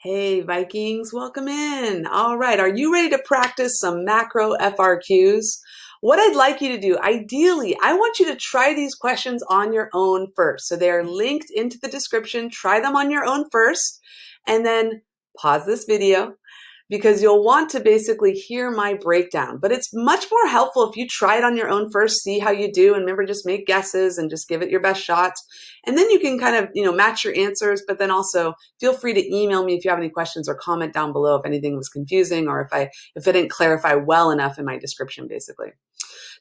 Hey Vikings, welcome in. All right, are you ready to practice some macro FRQs? What I'd like you to do, ideally, I want you to try these questions on your own first. So they're linked into the description. Try them on your own first, and then pause this video because you'll want to basically hear my breakdown. But it's much more helpful if you try it on your own first, see how you do, and remember, just make guesses and just give it your best shot. And then you can kind of, match your answers, but then also feel free to email me if you have any questions or comment down below if anything was confusing or if I didn't clarify well enough in my description, basically.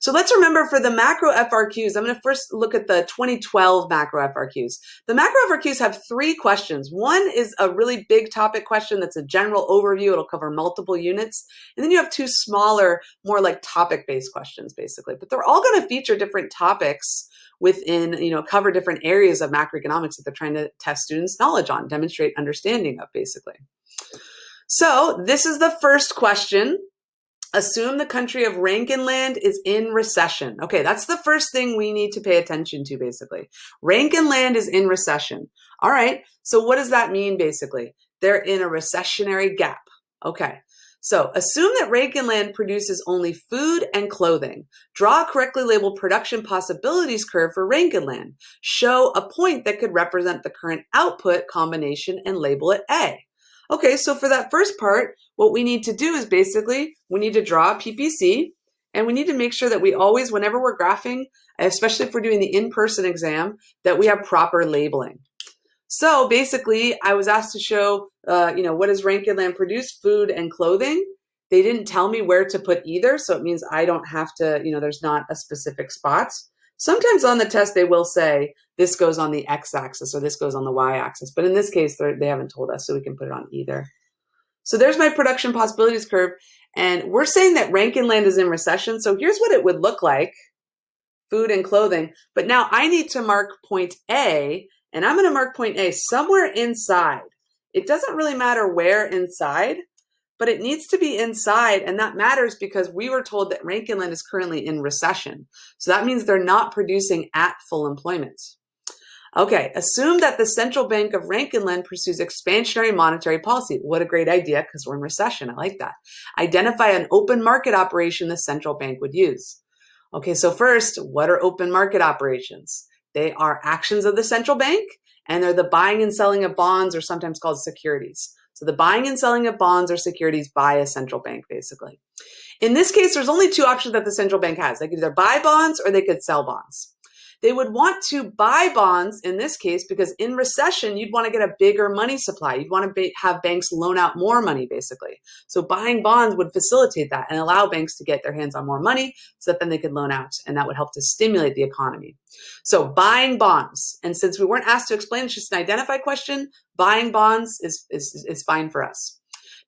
So let's remember for the macro FRQs, I'm going to first look at the 2012 macro FRQs. The macro FRQs have 3 questions. One is a really big topic question that's a general overview. It'll cover multiple units. And then you have 2 smaller, more like topic-based questions, basically. But they're all going to feature different topics within, cover different areas of macroeconomics that they're trying to test students' knowledge on, demonstrate understanding of, basically. So this is the first question. Assume the country of Rankinland is in recession. Okay, that's the first thing we need to pay attention to, basically. Rankinland is in recession. All right, so what does that mean, basically? They're in a recessionary gap. Okay, so assume that Rankinland produces only food and clothing. Draw a correctly labeled production possibilities curve for Rankinland. Show a point that could represent the current output combination and label it A. Okay, so for that first part, what we need to do is basically, we need to draw a PPC, and we need to make sure that we always, whenever we're graphing, especially if we're doing the in-person exam, that we have proper labeling. So basically, I was asked to show, what does Rankinland produce? Food and clothing. They didn't tell me where to put either, so it means I don't have to, there's not a specific spot. Sometimes on the test, they will say, this goes on the x-axis or this goes on the y-axis. But in this case, they haven't told us, so we can put it on either. So there's my production possibilities curve. And we're saying that Rankinland is in recession. So here's what it would look like, food and clothing. But now I need to mark point A, and I'm going to mark point A somewhere inside. It doesn't really matter where inside, but it needs to be inside, and that matters because we were told that Rankinland is currently in recession. So that means they're not producing at full employment. Okay, assume that the central bank of Rankinland pursues expansionary monetary policy. What a great idea, because we're in recession. I like that. Identify an open market operation the central bank would use. Okay, so first, what are open market operations? They are actions of the central bank, and they're the buying and selling of bonds, or sometimes called securities. So the buying and selling of bonds or securities by a central bank, basically. In this case, there's only 2 options that the central bank has. They could either buy bonds or they could sell bonds. They would want to buy bonds in this case because in recession, you'd want to get a bigger money supply. You'd want to have banks loan out more money, basically. So buying bonds would facilitate that and allow banks to get their hands on more money so that then they could loan out, and that would help to stimulate the economy. So buying bonds, and since we weren't asked to explain, it's just an identify question, buying bonds is fine for us.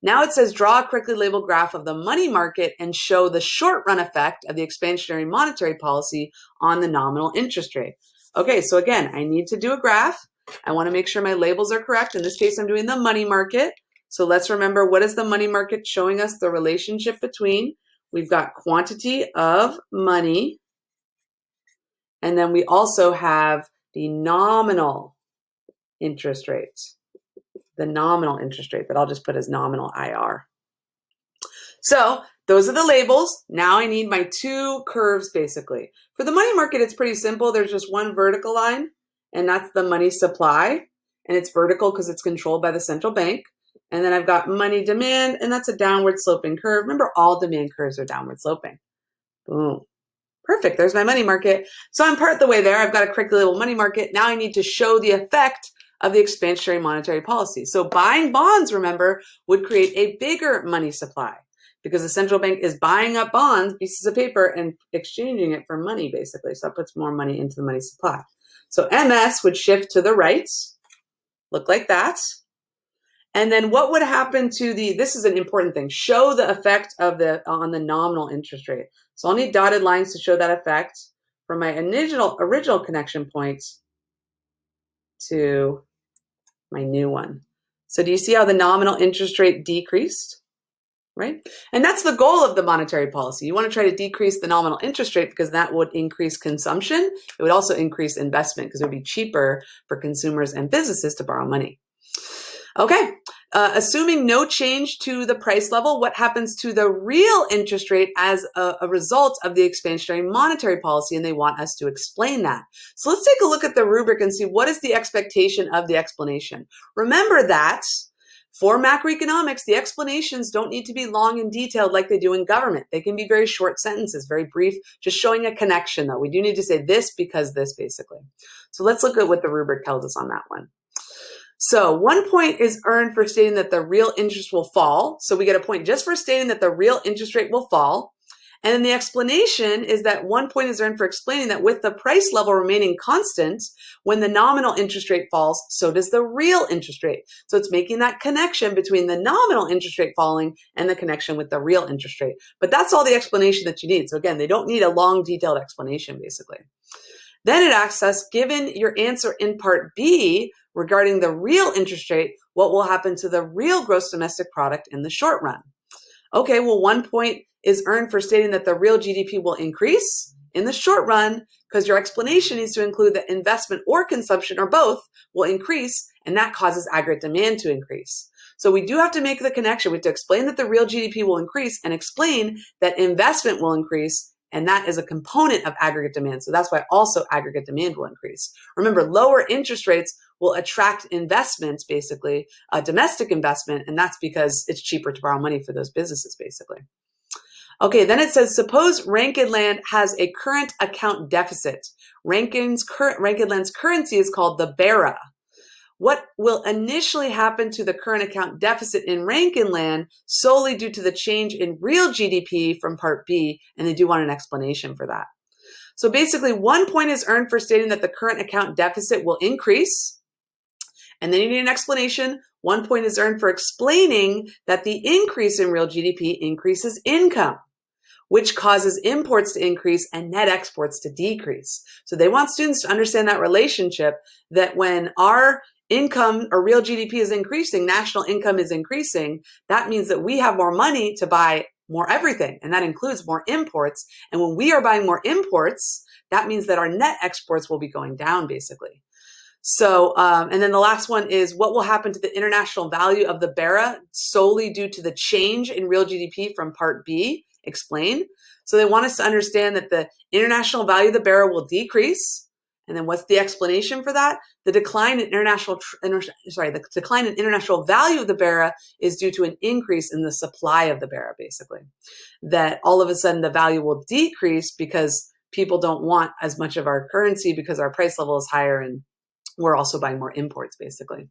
Now it says draw a correctly labeled graph of the money market and show the short run effect of the expansionary monetary policy on the nominal interest rate. Okay, so again, I need to do a graph. I want to make sure my labels are correct. In this case, I'm doing the money market. So let's remember, what is the money market showing us the relationship between? We've got quantity of money, and then we also have the nominal interest rate. The nominal interest rate that I'll just put as nominal IR. So those are the labels. Now I need my 2 curves, basically. For the money market, it's pretty simple. There's just one vertical line, and that's the money supply. And it's vertical because it's controlled by the central bank. And then I've got money demand, and that's a downward sloping curve. Remember, all demand curves are downward sloping. Boom. Perfect. There's my money market. So I'm part of the way there. I've got a correctly labeled money market. Now I need to show the effect of the expansionary monetary policy. So buying bonds, remember, would create a bigger money supply because the central bank is buying up bonds, pieces of paper, and exchanging it for money, basically. So that puts more money into the money supply. So MS would shift to the right, look like that. And then what would happen to this is an important thing, show the effect of on the nominal interest rate. So I'll need dotted lines to show that effect from my original connection points to my new one. So do you see how the nominal interest rate decreased, right? And that's the goal of the monetary policy. You want to try to decrease the nominal interest rate because that would increase consumption. It would also increase investment because it would be cheaper for consumers and businesses to borrow money. Okay, Assuming no change to the price level, what happens to the real interest rate as a result of the expansionary monetary policy? And they want us to explain that. So let's take a look at the rubric and see what is the expectation of the explanation. Remember that for macroeconomics, the explanations don't need to be long and detailed like they do in government. They can be very short sentences, very brief, just showing a connection though. We do need to say this because this, basically. So let's look at what the rubric tells us on that one. So 1 point is earned for stating that the real interest will fall. So we get a point just for stating that the real interest rate will fall. And then the explanation is that 1 point is earned for explaining that with the price level remaining constant, when the nominal interest rate falls, so does the real interest rate. So it's making that connection between the nominal interest rate falling and the connection with the real interest rate. But that's all the explanation that you need. So again, they don't need a long, detailed explanation, basically. Then it asks us, given your answer in part B regarding the real interest rate, what will happen to the real gross domestic product in the short run? Okay, well, 1 point is earned for stating that the real GDP will increase in the short run because your explanation needs to include that investment or consumption or both will increase, and that causes aggregate demand to increase. So we do have to make the connection. We have to explain that the real GDP will increase and explain that investment will increase, and that is a component of aggregate demand. So that's why also aggregate demand will increase. Remember, lower interest rates will attract investments, basically, domestic investment, and that's because it's cheaper to borrow money for those businesses, basically. Okay, then it says, suppose Rankin Land has a current account deficit. Rankin Land's currency is called the BERA. What will initially happen to the current account deficit in Rankin Land solely due to the change in real GDP from part B? And they do want an explanation for that. So basically 1 point is earned for stating that the current account deficit will increase. And then you need an explanation. 1 point is earned for explaining that the increase in real GDP increases income, which causes imports to increase and net exports to decrease. So they want students to understand that relationship, that when our income or real GDP is increasing, national income is increasing, that means that we have more money to buy more everything, and that includes more imports. And when we are buying more imports, that means that our net exports will be going down, basically. So, and then the last one is, what will happen to the international value of the BERA solely due to the change in real GDP from part B? Explain. So they want us to understand that the international value of the BERA will decrease. And then what's the explanation for that? The decline in international value of the BERA is due to an increase in the supply of the BERA, basically. That all of a sudden the value will decrease because people don't want as much of our currency because our price level is higher and we're also buying more imports, basically.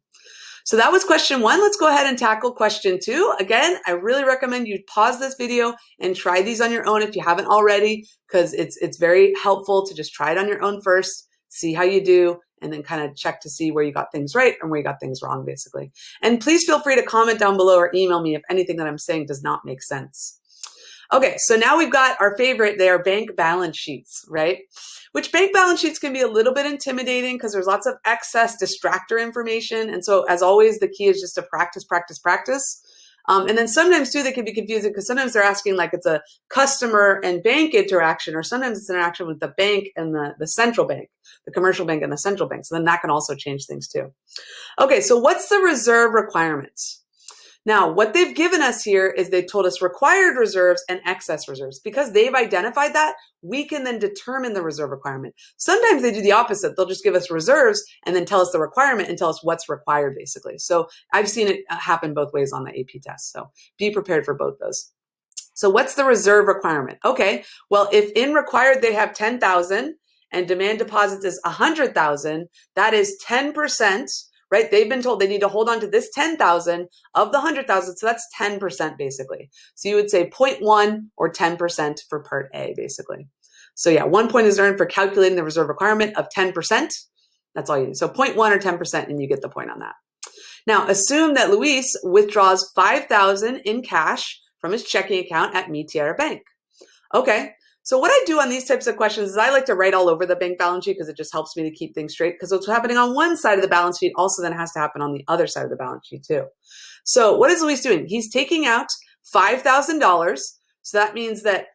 So that was question 1. Let's go ahead and tackle question 2. Again, I really recommend you pause this video and try these on your own if you haven't already, because it's very helpful to just try it on your own first, see how you do, and then kind of check to see where you got things right and where you got things wrong, basically. And please feel free to comment down below or email me if anything that I'm saying does not make sense. Okay, so now we've got our favorite. They are bank balance sheets, right? Which bank balance sheets can be a little bit intimidating because there's lots of excess distractor information. And so as always, the key is just to practice, practice, practice. And then sometimes too, they can be confusing because sometimes they're asking like it's a customer and bank interaction, or sometimes it's an interaction with the bank and the central bank, the commercial bank and the central bank. So then that can also change things too. Okay, so what's the reserve requirements? Now, what they've given us here is they've told us required reserves and excess reserves. Because they've identified that, we can then determine the reserve requirement. Sometimes they do the opposite. They'll just give us reserves and then tell us the requirement and tell us what's required, basically. So I've seen it happen both ways on the AP test. So be prepared for both those. So what's the reserve requirement? Okay, well, if in required they have 10,000 and demand deposits is 100,000, that is 10%. Right? They've been told they need to hold on to this 10,000 of the 100,000. So that's 10% basically. So you would say 0.1 or 10% for part A basically. So yeah, 1 point is earned for calculating the reserve requirement of 10%. That's all you need. So 0.1 or 10% and you get the point on that. Now assume that Luis withdraws 5,000 in cash from his checking account at Mi Tierra Bank. Okay. So what I do on these types of questions is I like to write all over the bank balance sheet because it just helps me to keep things straight, because what's happening on one side of the balance sheet also then has to happen on the other side of the balance sheet too. So what is Luis doing? He's taking out $5,000. So that means that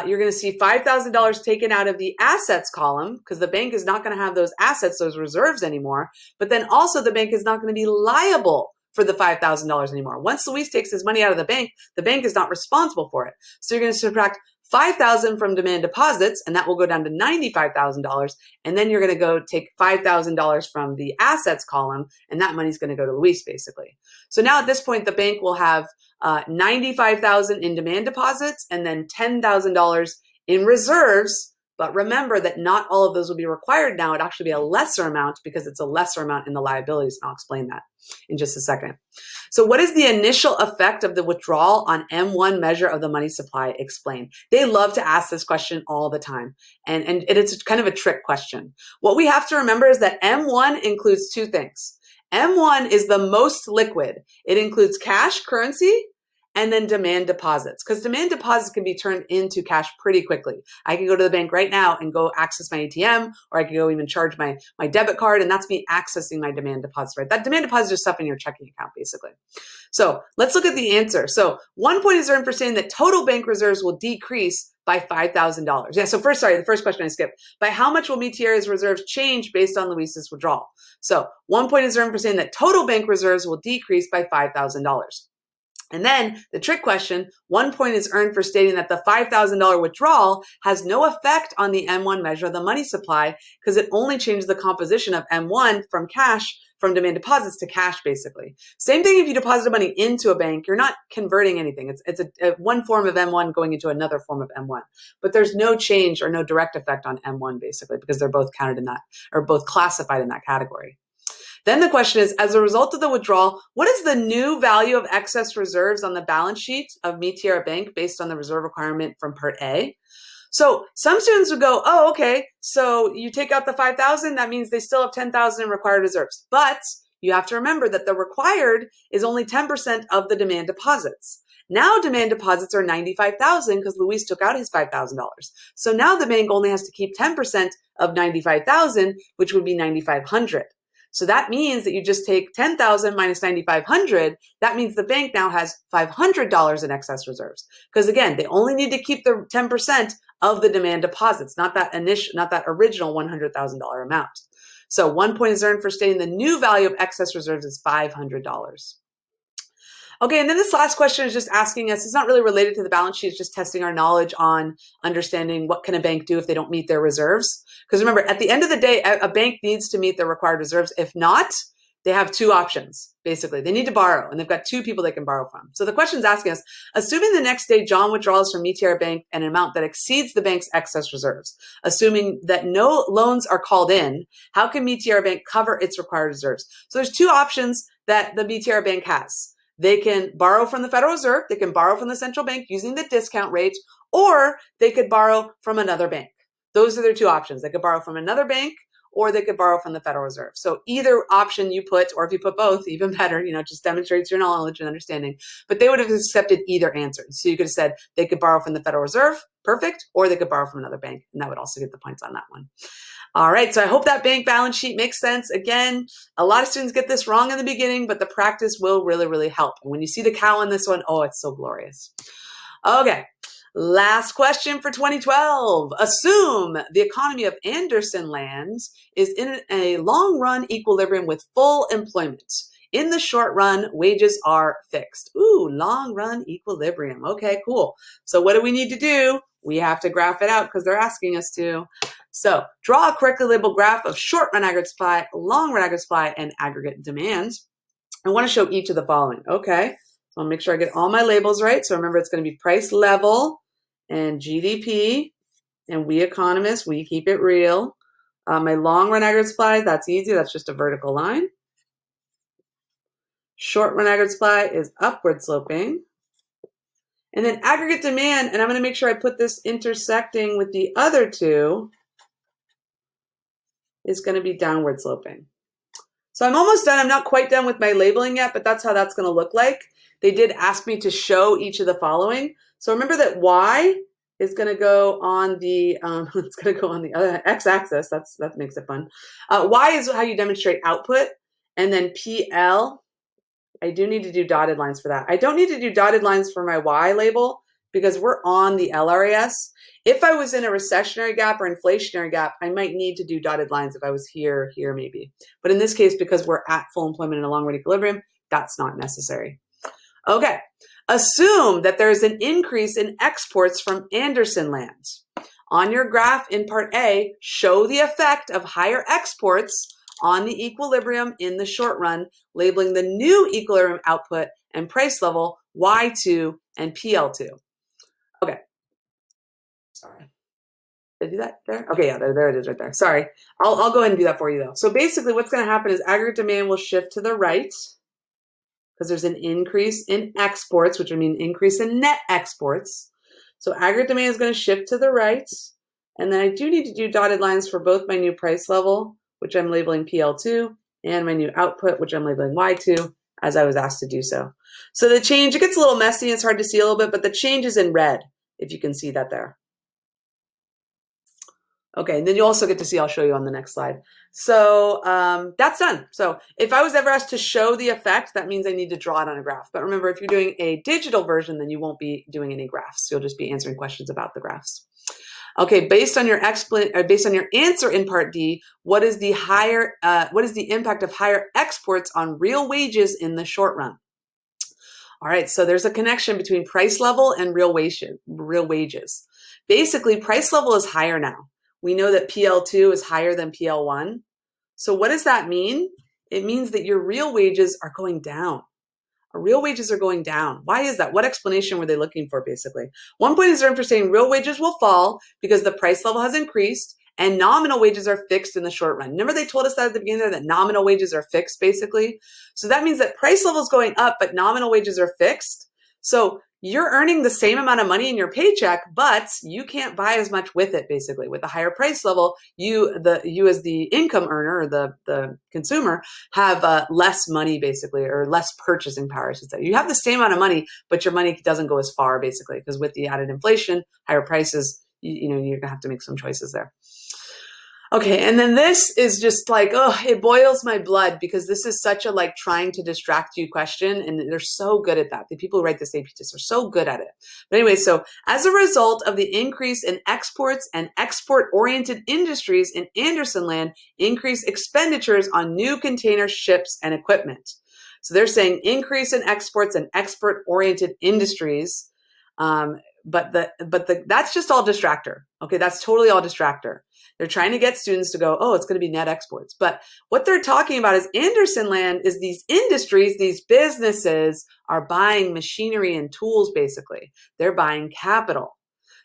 you're going to see $5,000 taken out of the assets column because the bank is not going to have those assets, those reserves anymore. But then also the bank is not going to be liable for the $5,000 anymore. Once Luis takes his money out of the bank is not responsible for it. So you're going to subtract $5,000 from demand deposits, and that will go down to $95,000. And then you're going to go take $5,000 from the assets column, and that money's going to go to Luis, basically. So now at this point, the bank will have $95,000 in demand deposits and then $10,000 in reserves. But remember that not all of those will be required now. It'd actually be a lesser amount because it's a lesser amount in the liabilities. And I'll explain that in just a second. So what is the initial effect of the withdrawal on M1 measure of the money supply? Explain. They love to ask this question all the time. And it's kind of a trick question. What we have to remember is that M1 includes two things. M1 is the most liquid. It includes cash, currency, and then demand deposits, because demand deposits can be turned into cash pretty quickly. I can go to the bank right now and go access my ATM, or I can go even charge my debit card, and that's me accessing my demand deposits, right? That demand deposit is just stuff in your checking account, basically. So let's look at the answer. So 1 point is earned for saying that total bank reserves will decrease by $5,000. Yeah, so the first question I skipped. By how much will Metier's reserves change based on Luis's withdrawal? So 1 point is earned for saying that total bank reserves will decrease by $5,000. And then the trick question, 1 point is earned for stating that the $5,000 withdrawal has no effect on the M1 measure of the money supply because it only changes the composition of M1 from demand deposits to cash, basically. Same thing if you deposited money into a bank, you're not converting anything. It's a one form of M1 going into another form of M1. But there's no change or no direct effect on M1, basically, because they're both counted in that, or both classified in that category. Then the question is, as a result of the withdrawal, what is the new value of excess reserves on the balance sheet of Metier Bank based on the reserve requirement from Part A? So some students would go, oh, okay, so you take out the $5,000, that means they still have $10,000 in required reserves. But you have to remember that the required is only 10% of the demand deposits. Now demand deposits are $95,000 because Luis took out his $5,000. So now the bank only has to keep 10% of $95,000, which would be $9,500. So that means that you just take $10,000 minus $9,500. That means the bank now has $500 in excess reserves. Because again, they only need to keep the 10% of the demand deposits, not that original $100,000 amount. So 1 point is earned for stating the new value of excess reserves is $500. Okay, and then this last question is just asking us, it's not really related to the balance sheet, it's just testing our knowledge on understanding what can a bank do if they don't meet their reserves. Because remember, at the end of the day, a bank needs to meet their required reserves. If not, they have two options, basically. They need to borrow, and they've got two people they can borrow from. So the question is asking us, assuming the next day John withdraws from Metier Bank an amount that exceeds the bank's excess reserves, assuming that no loans are called in, how can Metier Bank cover its required reserves? So there's two options that the Metier Bank has. They can borrow from the Federal Reserve, they can borrow from the central bank using the discount rate, or they could borrow from another bank. Those are their two options. They could borrow from another bank, or they could borrow from the Federal Reserve. So either option you put, or if you put both, even better, just demonstrates your knowledge and understanding. But they would have accepted either answer. So you could have said they could borrow from the Federal Reserve, perfect, or they could borrow from another bank, and that would also get the points on that one. All right, so I hope that bank balance sheet makes sense. Again, a lot of students get this wrong in the beginning, but the practice will really, really help. And when you see the cow in this one, oh, it's so glorious. Okay, last question for 2012. Assume the economy of Anderson lands is in a long-run equilibrium with full employment. In the short run, wages are fixed. Ooh, long-run equilibrium. Okay, cool. So what do we need to do? We have to graph it out because they're asking us to. So draw a correctly labeled graph of short-run aggregate supply, long-run aggregate supply, and aggregate demand. I want to show each of the following. Okay, so I'll make sure I get all my labels right. So remember, it's going to be price level and GDP, and we economists, we keep it real. My long-run aggregate supply, that's easy. That's just a vertical line. Short-run aggregate supply is upward sloping. And then aggregate demand, and I'm going to make sure I put this intersecting with the other two, is going to be downward sloping. So I'm almost done. I'm not quite done with my labeling yet, but that's how that's going to look like. They did ask me to show each of the following. So remember that Y is going to go on the it's going to go on the x-axis. That makes it fun. Y is how you demonstrate output, and then PL. I do need to do dotted lines for that. I don't need to do dotted lines for my Y label because we're on the LRAS. If I was in a recessionary gap or inflationary gap, I might need to do dotted lines if I was here maybe. But in this case, because we're at full employment in a long-run equilibrium, That's not necessary. Okay, assume that there's an increase in exports from Anderson land. On your graph in part A, show the effect of higher exports on the equilibrium in the short run, labeling the new equilibrium output and price level Y2 and PL2. Okay. Sorry. Did I do that there? Okay, yeah, there it is right there. Sorry. I'll go ahead and do that for you though. So basically what's going to happen is aggregate demand will shift to the right because there's an increase in exports, which would mean increase in net exports. So aggregate demand is going to shift to the right. And then I do need to do dotted lines for both my new price level, which I'm labeling PL2, and my new output, which I'm labeling Y2, as I was asked to do so. So the change, it gets a little messy, it's hard to see a little bit, but the change is in red, if you can see that there. Okay, and then you also get to see, I'll show you on the next slide. So that's done. So if I was ever asked to show the effect, that means I need to draw it on a graph. But remember, if you're doing a digital version, then you won't be doing any graphs. You'll just be answering questions about the graphs. Okay, based on your answer in part D, what is the impact of higher exports on real wages in the short run? All right, so there's a connection between price level and real wages. Basically, price level is higher now. We know that PL2 is higher than PL1. So what does that mean? It means that your real wages are going down. Real wages are going down. Why is that? What explanation were they looking for, basically? One point is they're saying real wages will fall because the price level has increased and nominal wages are fixed in the short run. Remember they told us that at the beginning there, that nominal wages are fixed, basically? So that means that price level is going up, but nominal wages are fixed. So you're earning the same amount of money in your paycheck, but you can't buy as much with it, basically. With a higher price level, you as the income earner or the consumer have less money, basically, or less purchasing power, I should say. You have the same amount of money, but your money doesn't go as far, basically, because with the added inflation, higher prices, you're going to have to make some choices there. Okay, and then this is just like, oh, it boils my blood because this is such a like trying to distract you question, and they're so good at that. The people who write this AP test are so good at it. But anyway, so as a result of the increase in exports and export-oriented industries in Anderson land, increased expenditures on new container ships and equipment. So they're saying increase in exports and export-oriented industries, but that's just all distractor. Okay, that's totally all distractor. They're trying to get students to go, oh, it's going to be net exports. But what they're talking about is Anderson land is these industries, these businesses are buying machinery and tools, basically. They're buying capital.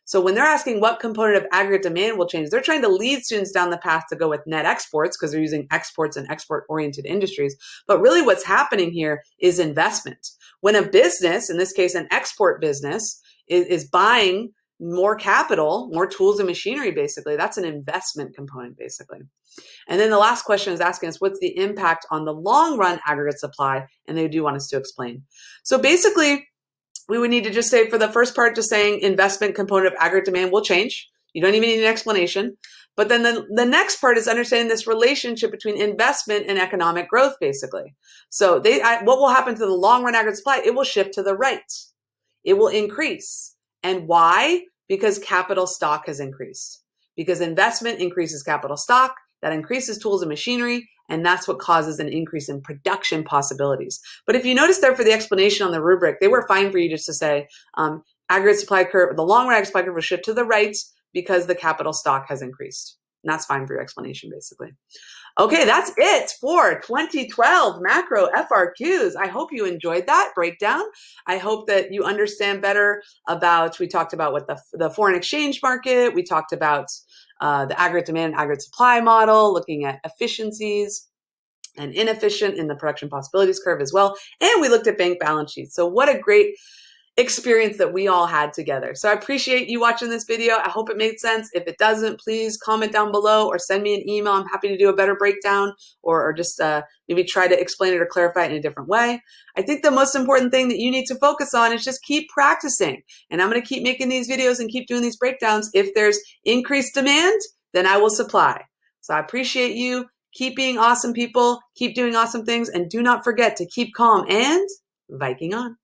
So when they're asking what component of aggregate demand will change, they're trying to lead students down the path to go with net exports because they're using exports and export-oriented industries. But really what's happening here is investment. When a business, in this case an export business, is buying more capital, more tools and machinery, basically, that's an investment component, basically. And then the last question is asking us, what's the impact on the long run aggregate supply? And they do want us to explain. So basically, we would need to just say for the first part, just saying investment component of aggregate demand will change. You don't even need an explanation. But then the next part is understanding this relationship between investment and economic growth, basically. So what will happen to the long run aggregate supply? It will shift to the right. It will increase. And why? Because capital stock has increased. Because investment increases capital stock, that increases tools and machinery, and that's what causes an increase in production possibilities. But if you notice there for the explanation on the rubric, they were fine for you just to say aggregate supply curve, the long run aggregate supply curve will shift to the right because the capital stock has increased. And that's fine for your explanation, basically. Okay, that's it for 2012 macro FRQs. I hope you enjoyed that breakdown. I hope that you understand better about, we talked about what the foreign exchange market, we talked about the aggregate demand and aggregate supply model, looking at efficiencies and inefficient in the production possibilities curve as well. And we looked at bank balance sheets. So what a great experience that we all had together. So I appreciate you watching this video. I hope it made sense. If it doesn't, please comment down below or send me an email. I'm happy to do a better breakdown or just maybe try to explain it or clarify it in a different way. I think the most important thing that you need to focus on is just keep practicing. And I'm going to keep making these videos and keep doing these breakdowns. If there's increased demand, then I will supply. So I appreciate you. Keep being awesome people. Keep doing awesome things. And do not forget to keep calm and Viking on.